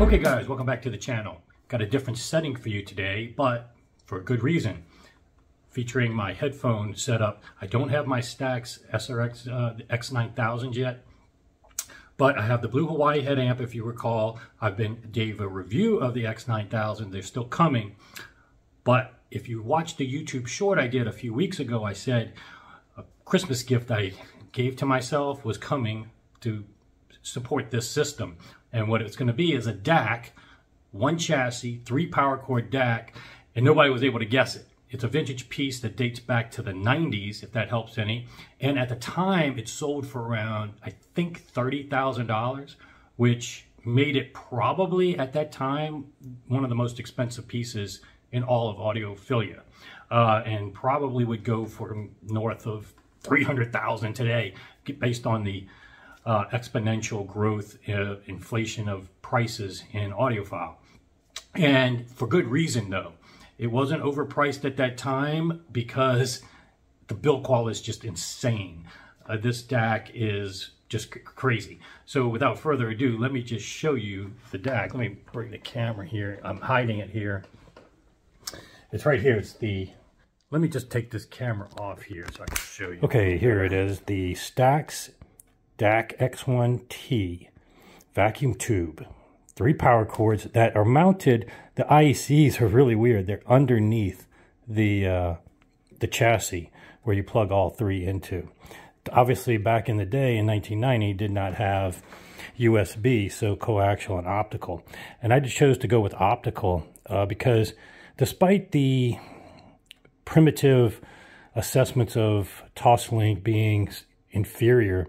Okay guys, welcome back to the channel. Got a different setting for you today, but for a good reason. Featuring my headphone setup. I don't have my Stax X9000 yet, but I have the Blue Hawaii head amp. If you recall, gave a review of the X9000. They're still coming, but if you watched the YouTube short I did a few weeks ago, I said a Christmas gift I gave to myself was coming to support this system. And what it's going to be is a DAC, one chassis, 3 power cord DAC, and nobody was able to guess it. It's a vintage piece that dates back to the 90s, if that helps any. And at the time, it sold for around, I think, $30,000, which made it probably, at that time, one of the most expensive pieces in all of audiophilia. And probably would go for north of $300,000 today, based on the exponential growth, inflation of prices in Audiophile. And for good reason, though. It wasn't overpriced at that time because the build quality is just insane. This DAC is just crazy. So without further ado, let me just show you the DAC. Let me bring the camera here. I'm hiding it here. It's right here. It's the... Let me just take this camera off here so I can show you. Okay, here it is. The Stax X-1T vacuum tube. 3 power cords that are mounted. The IECs are really weird. They're underneath the chassis where you plug all 3 into. Obviously, back in the day in 1990, did not have USB, so coaxial and optical. And I just chose to go with optical because despite the primitive assessments of Toslink being inferior,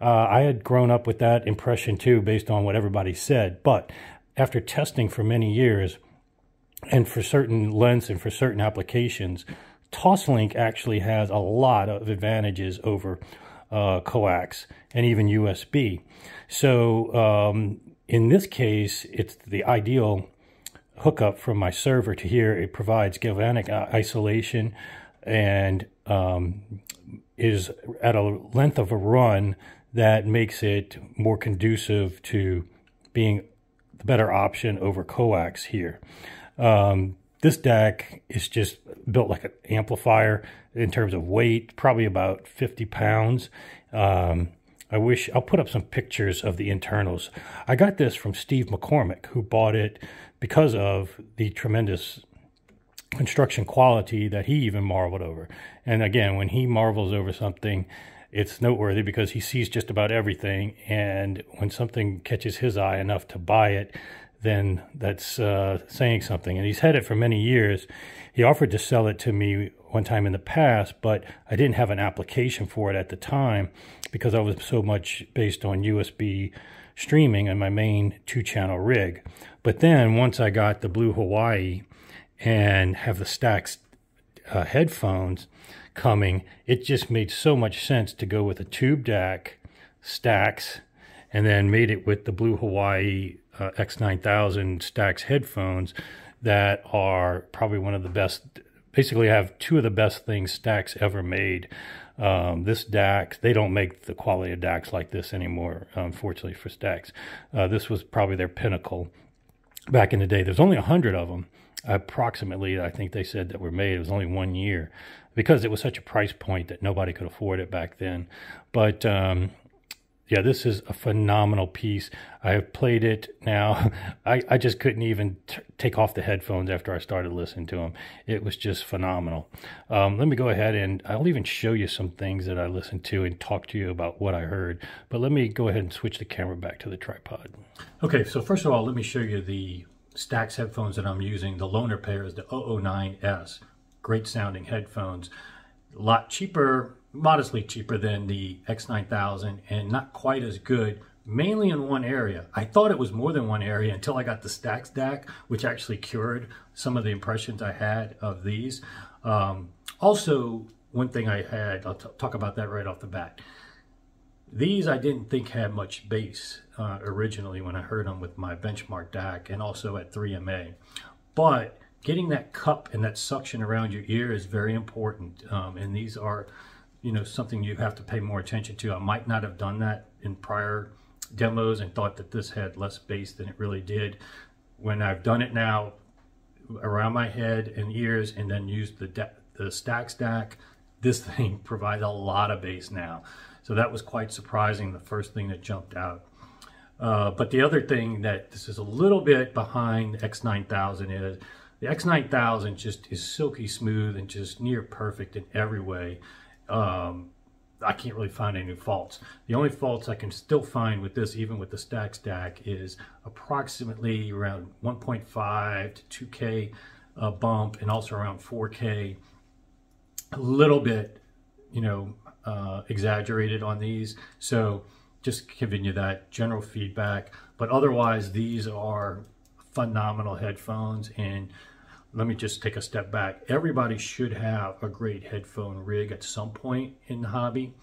I had grown up with that impression too, based on what everybody said. But after testing for many years, and for certain lengths and for certain applications, Toslink actually has a lot of advantages over coax and even USB. So in this case, it's the ideal hookup from my server to here. It provides galvanic isolation and is at a length of a run that makes it more conducive to being the better option over coax here. This DAC is just built like an amplifier in terms of weight, probably about 50 pounds. I'll put up some pictures of the internals. I got this from Steve McCormick, who bought it because of the tremendous construction quality that he even marveled over. And again, when he marvels over something, it's noteworthy because he sees just about everything. And when something catches his eye enough to buy it, then that's saying something. And he's had it for many years. He offered to sell it to me one time in the past, but I didn't have an application for it at the time because I was so much based on USB streaming on my main 2-channel rig. But then once I got the Blue Hawaii and have the Stax headphones coming, it just made so much sense to go with a tube DAC, Stax, and then made it with the Blue Hawaii X9000 Stax headphones that are probably one of the best. Basically, I have 2 of the best things Stax ever made. This DAC, they don't make the quality of DACs like this anymore, unfortunately for Stax. This was probably their pinnacle back in the day. There's only 100 of them. Approximately, I think they said that were made. It was only 1 year because it was such a price point that nobody could afford it back then. But yeah, this is a phenomenal piece. I have played it now. I just couldn't even take off the headphones after I started listening to them. It was just phenomenal. Let me go ahead and I'll even show you some things that I listened to and talk to you about what I heard. But let me go ahead and switch the camera back to the tripod. Okay, so first of all, let me show you the Stax headphones that I'm using. The loaner pair is the 009S. Great sounding headphones. A lot cheaper, modestly cheaper than the X9000, and not quite as good, mainly in one area. I thought it was more than one area until I got the Stax DAC, which actually cured some of the impressions I had of these. Also, one thing I had, I'll talk about that right off the bat. These I didn't think had much bass originally when I heard them with my benchmark DAC and also at 3MA. But getting that cup and that suction around your ear is very important. And these are, you know, something you have to pay more attention to. I might not have done that in prior demos and thought that this had less bass than it really did. When I've done it now around my head and ears and then used the Stax DAC, this thing provides a lot of bass now. So that was quite surprising, the first thing that jumped out. But the other thing that this is a little bit behind the X9000 is the X9000 just is silky smooth and just near perfect in every way. I can't really find any faults. The only faults I can still find with this, even with the Stax DAC, is approximately around 1.5 to 2K bump, and also around 4K. A little bit, you know, exaggerated on these. So just giving you that general feedback. But otherwise, these are phenomenal headphones. And let me just take a step back. Everybody should have a great headphone rig at some point in the hobby.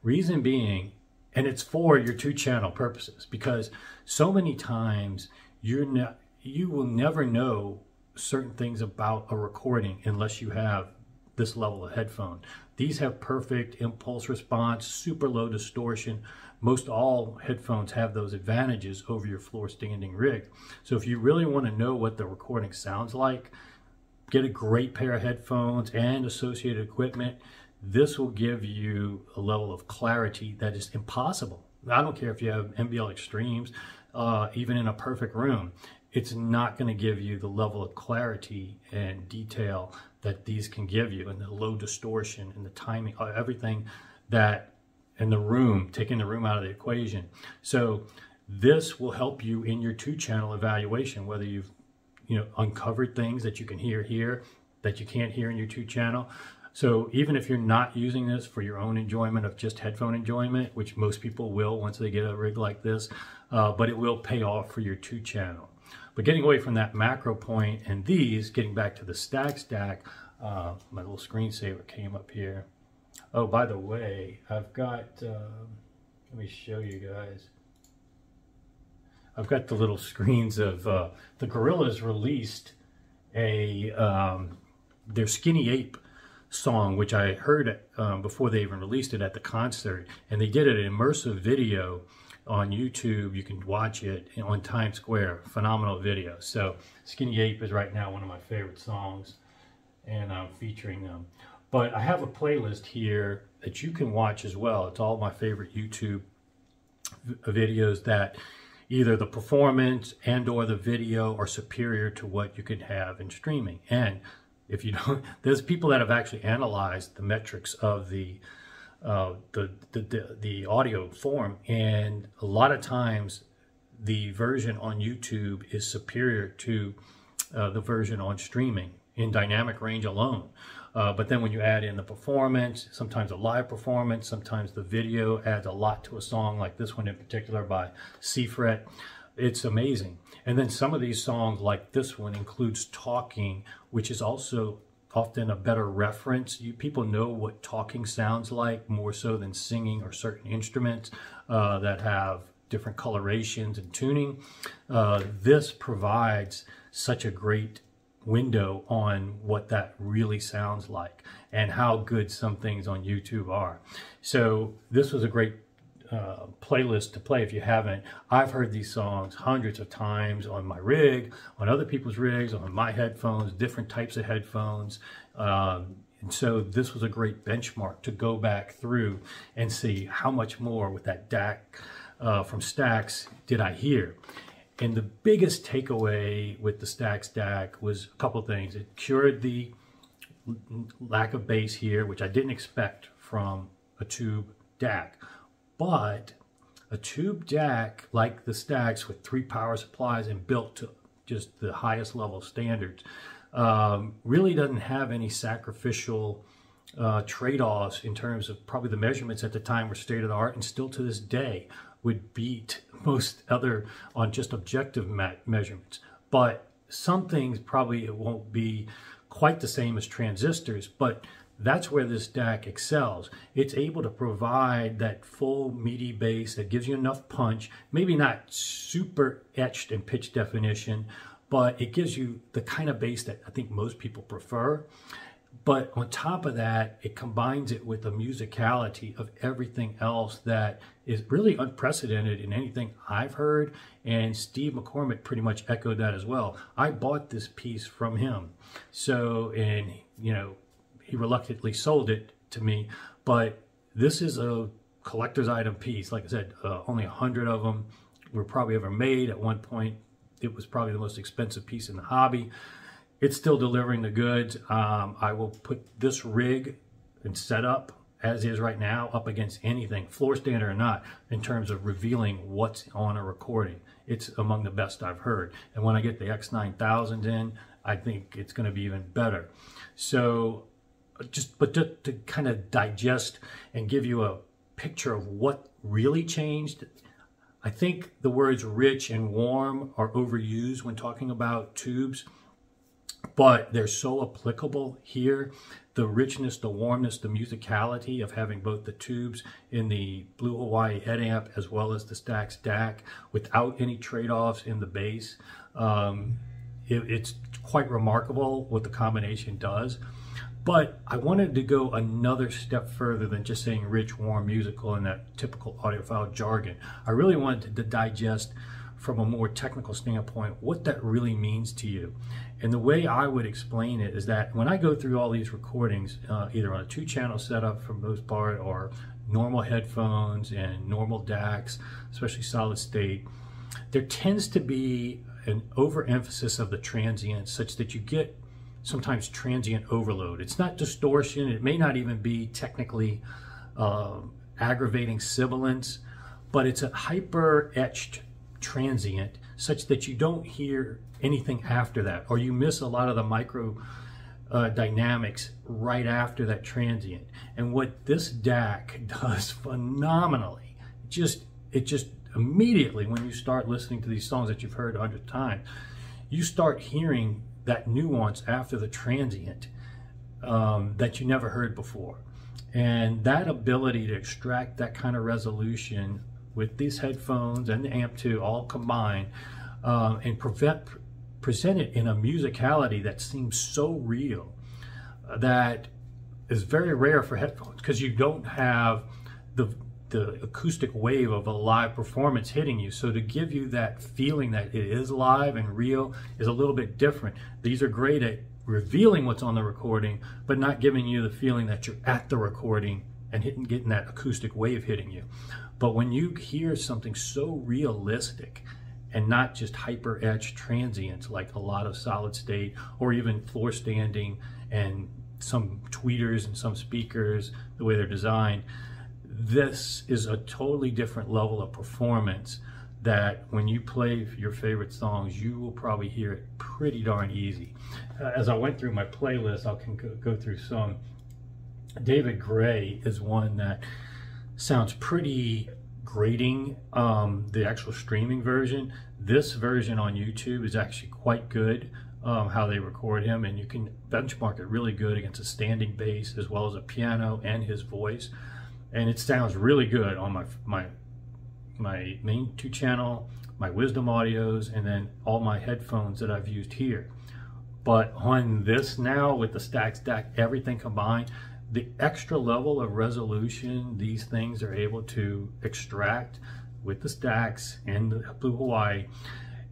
Reason being, and it's for your 2-channel purposes, because so many times you will never know certain things about a recording unless you have this level of headphone. These have perfect impulse response, super low distortion. Most all headphones have those advantages over your floor standing rig. So if you really want to know what the recording sounds like, get a great pair of headphones and associated equipment. This will give you a level of clarity that is impossible. I don't care if you have MBL Extremes, even in a perfect room, it's not going to give you the level of clarity and detail that these can give you, and the low distortion and the timing, everything that in the room, taking the room out of the equation. So this will help you in your 2-channel evaluation, whether you've uncovered things that you can hear here that you can't hear in your 2-channel. So even if you're not using this for your own enjoyment of just headphone enjoyment, which most people will once they get a rig like this, but it will pay off for your 2-channel. But getting away from that macro point and these, getting back to the Stax DAC, my little screensaver came up here. Oh, by the way, I've got, let me show you guys. I've got the little screens of, the Gorillaz released a, their Skinny Ape song, which I heard before they even released it at the concert. And they did an immersive video on YouTube. You can watch it on Times Square. Phenomenal video. So Skinny Ape is right now one of my favorite songs, and I'm featuring them. But I have a playlist here that you can watch as well. It's all my favorite YouTube videos that either the performance and or the video are superior to what you could have in streaming. And if you don't, there's people that have actually analyzed the metrics of the audio form, and a lot of times the version on YouTube is superior to the version on streaming in dynamic range alone. But then when you add in the performance, sometimes a live performance, sometimes the video adds a lot to a song, like this one in particular by Seafret. It's amazing. And then some of these songs, like this one, includes talking, which is also often a better reference. People know what talking sounds like more so than singing or certain instruments that have different colorations and tuning. This provides such a great window on what that really sounds like and how good some things on YouTube are. So this was a great playlist to play if you haven't. I've heard these songs hundreds of times on my rig, on other people's rigs, on my headphones, different types of headphones. And so this was a great benchmark to go back through and see how much more with that DAC from Stax did I hear. And the biggest takeaway with the Stax DAC was a couple things. It cured the lack of bass here, which I didn't expect from a tube DAC. But a tube DAC like the Stax with 3 power supplies and built to just the highest level standards really doesn't have any sacrificial trade-offs in terms of probably the measurements at the time were state of the art, and still to this day would beat most other on just objective measurements. But some things probably it won't be quite the same as transistors, but that's where this DAC excels. It's able to provide that full meaty bass that gives you enough punch, maybe not super etched and pitch definition, but it gives you the kind of bass that I think most people prefer. But on top of that, it combines it with the musicality of everything else that is really unprecedented in anything I've heard. And Steve McCormick pretty much echoed that as well. I bought this piece from him. So, and you know, he reluctantly sold it to me, but this is a collector's item piece. Like I said, only 100 of them were probably ever made. At one point, it was probably the most expensive piece in the hobby. It's still delivering the goods. I will put this rig and setup as is right now up against anything, floor standard or not, in terms of revealing what's on a recording. It's among the best I've heard. And when I get the X9000 in, I think it's going to be even better. So but to kind of digest and give you a picture of what really changed, I think the words rich and warm are overused when talking about tubes, but they're so applicable here. The richness, the warmness, the musicality of having both the tubes in the Blue Hawaii head amp as well as the Stax DAC without any trade-offs in the bass. It's quite remarkable what the combination does. But I wanted to go another step further than just saying rich, warm, musical in that typical audiophile jargon. I really wanted to digest from a more technical standpoint what that really means to you. And the way I would explain it is that when I go through all these recordings, either on a 2-channel setup for the most part, or normal headphones and normal DACs, especially solid state, there tends to be an overemphasis of the transients such that you get sometimes transient overload. It's not distortion. It may not even be technically aggravating sibilance, but it's a hyper-etched transient such that you don't hear anything after that, or you miss a lot of the micro dynamics right after that transient. And what this DAC does phenomenally, it just immediately, when you start listening to these songs that you've heard 100 times, you start hearing that nuance after the transient that you never heard before. And that ability to extract that kind of resolution with these headphones and the amp 2 all combined and present it in a musicality that seems so real, that is very rare for headphones, because you don't have the acoustic wave of a live performance hitting you. So to give you that feeling that it is live and real is a little bit different. These are great at revealing what's on the recording, but not giving you the feeling that you're at the recording and getting that acoustic wave hitting you. But when you hear something so realistic and not just hyper-etched transients like a lot of solid state or even floor standing and some tweeters and some speakers, the way they're designed, this is a totally different level of performance that when you play your favorite songs, you will probably hear it pretty darn easy. As I went through my playlist, I can go through some. David Gray is one that sounds pretty grating, the actual streaming version. This version on YouTube is actually quite good, how they record him, and you can benchmark it really good against a standing bass as well as a piano and his voice. And it sounds really good on my main 2-channel, my Wisdom audios, and then all my headphones that I've used here. But on this now, with the Stax DAC, everything combined, the extra level of resolution these things are able to extract with the Stax and the Blue Hawaii,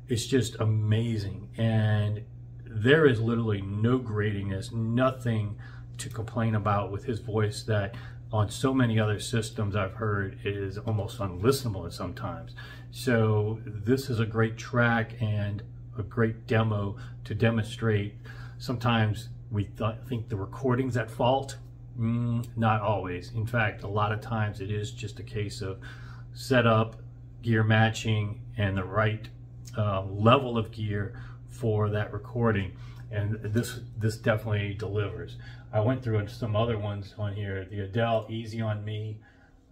it's just amazing. And there is literally no gratiness, nothing to complain about with his voice that on so many other systems I've heard is almost unlistenable at sometimes. So this is a great track and a great demo to demonstrate. Sometimes we think the recording's at fault. Not always. In fact, a lot of times it is just a case of setup, gear matching, and the right level of gear for that recording. And this definitely delivers. I went through some other ones on here. The Adele, Easy on Me.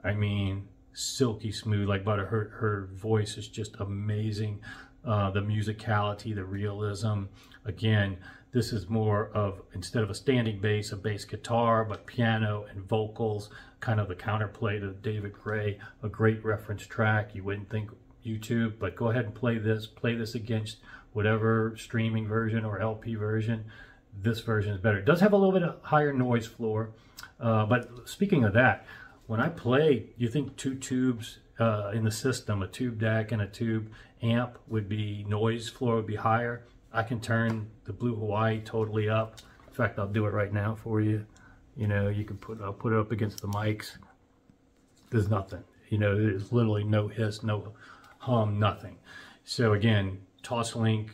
I mean, silky smooth like butter. Her voice is just amazing. The musicality, the realism. Again, this is more of, instead of a standing bass, a bass guitar, but piano and vocals, kind of the counterplay to David Gray. A great reference track. You wouldn't think YouTube, but go ahead and play this against whatever streaming version or LP version. this version is better. It does have a little bit of higher noise floor, but speaking of that, when I play, you think two tubes in the system, a tube DAC and a tube amp would be, noise floor would be higher. I can turn the Blue Hawaii totally up. In fact, I'll do it right now for you. You know, you can I'll put it up against the mics. There's nothing. You know, there's literally no hiss, no hum, nothing. So again, Toslink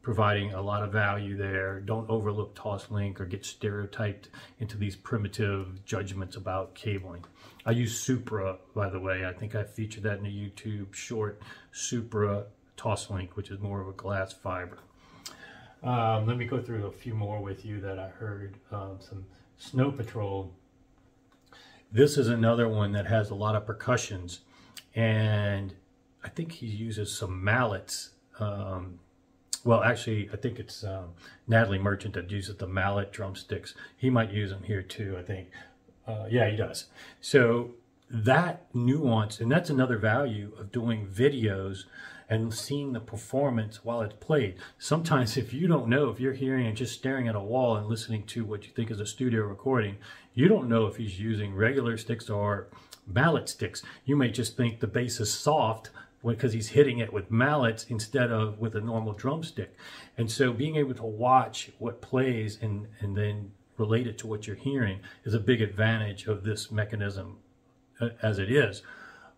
providing a lot of value there. Don't overlook Toslink or get stereotyped into these primitive judgments about cabling. I use Supra, by the way. I think I featured that in a YouTube short, Supra Toslink, which is more of a glass fiber. Let me go through a few more with you that I heard. Some Snow Patrol. This is another one that has a lot of percussions, and I think he uses some mallets. Well, actually, I think it's Natalie Merchant that uses the mallet drumsticks. He might use them here too, I think. Yeah, he does. So that nuance, and that's another value of doing videos and seeing the performance while it's played. Sometimes if you don't know, if you're hearing and just staring at a wall and listening to what you think is a studio recording, you don't know if he's using regular sticks or mallet sticks. You may just think the bass is soft because he's hitting it with mallets instead of with a normal drumstick. And so being able to watch what plays and then relate it to what you're hearing is a big advantage of this mechanism as it is.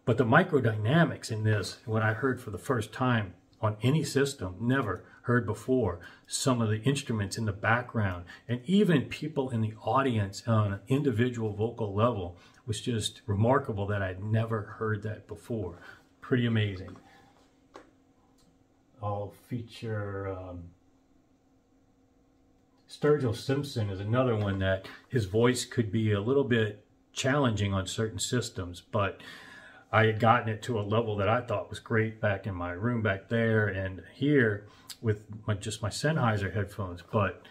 But the microdynamics in this, when I heard for the first time on any system, never heard before, some of the instruments in the background and even people in the audience on an individual vocal level, was just remarkable that I'd never heard that before. Pretty amazing. I'll feature Sturgill Simpson is another one that his voice could be a little bit challenging on certain systems, but I had gotten it to a level that I thought was great back in my room back there and here with just my Sennheiser headphones. But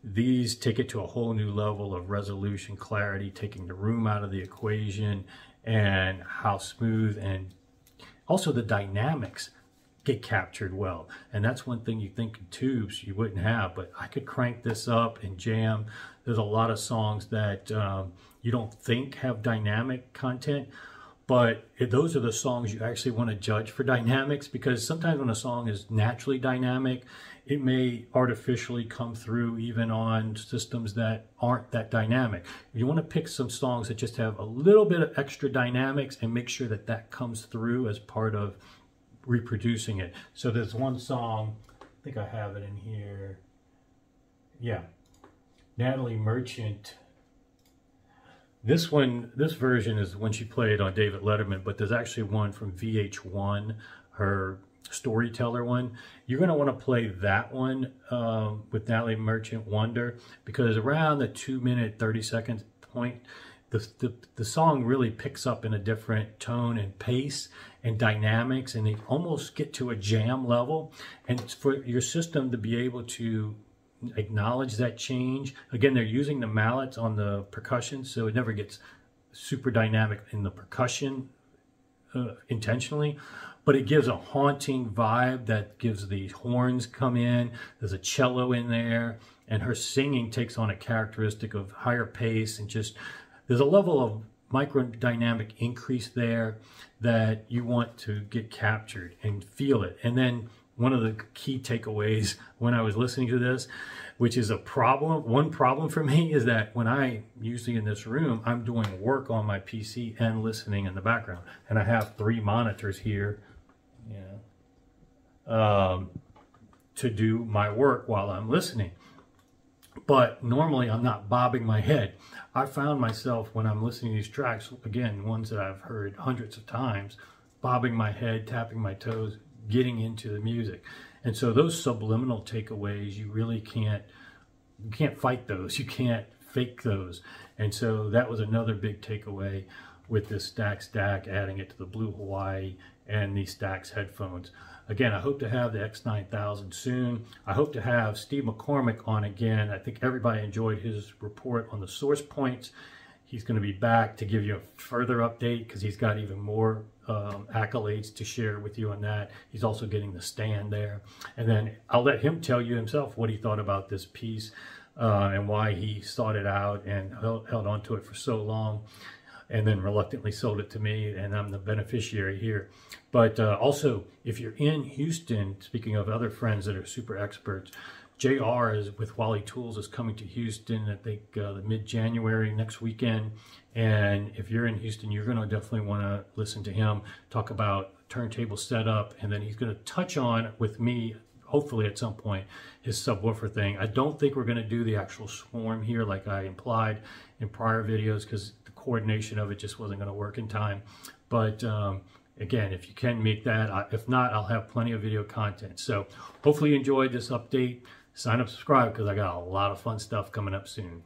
these take it to a whole new level of resolution, clarity, taking the room out of the equation, and how smooth and also the dynamics get captured well. And that's one thing you think in tubes you wouldn't have, but I could crank this up and jam. There's a lot of songs that you don't think have dynamic content, but those are the songs you actually want to judge for dynamics, because sometimes when a song is naturally dynamic, it may artificially come through even on systems that aren't that dynamic. You want to pick some songs that just have a little bit of extra dynamics and make sure that that comes through as part of reproducing it. So there's one song, I think I have it in here. Yeah, Natalie Merchant. This one, this version is when she played on David Letterman, but there's actually one from VH1, her Storyteller one. You're going to want to play that one with Natalie Merchant, Wonder, because around the 2-minute 30-second point, the song really picks up in a different tone and pace and dynamics, and they almost get to a jam level. And for your system to be able to acknowledge that change, again, they're using the mallets on the percussion, so it never gets super dynamic in the percussion intentionally, but it gives a haunting vibe that gives the horns come in. There's a cello in there, and her singing takes on a characteristic of higher pace, and just there's a level of microdynamic increase there that you want to get captured and feel it. And then one of the key takeaways when I was listening to this, which is a problem, one problem for me, is that when I usually in this room, I'm doing work on my PC and listening in the background. And I have 3 monitors here, to do my work while I'm listening. But normally I'm not bobbing my head. I found myself when I'm listening to these tracks, again, ones that I've heard hundreds of times, bobbing my head, tapping my toes, getting into the music. And so those subliminal takeaways, you really can't fight those. You can't fake those. And so that was another big takeaway with this Stax DAC, adding it to the Blue Hawaii and the Stax headphones. Again, I hope to have the X9000 soon. I hope to have Steve McCormick on again. I think everybody enjoyed his report on the source points. He's going to be back to give you a further update because he's got even more accolades to share with you on that. He's also getting the stand there. And then I'll let him tell you himself what he thought about this piece. and why he started out and held on to it for so long, and then reluctantly sold it to me, and I'm the beneficiary here. But also, if you're in Houston, speaking of other friends that are super experts, JR is with Wally Tools is coming to Houston, I think the mid-January next weekend. And if you're in Houston, you're going to definitely want to listen to him talk about turntable setup, and then he's going to touch on with me, hopefully at some point, his subwoofer thing. I don't think we're going to do the actual swarm here like I implied in prior videos, because the coordination of it just wasn't going to work in time. But again, if you can make that, if not, I'll have plenty of video content. So hopefully you enjoyed this update. Sign up, subscribe, because I got a lot of fun stuff coming up soon.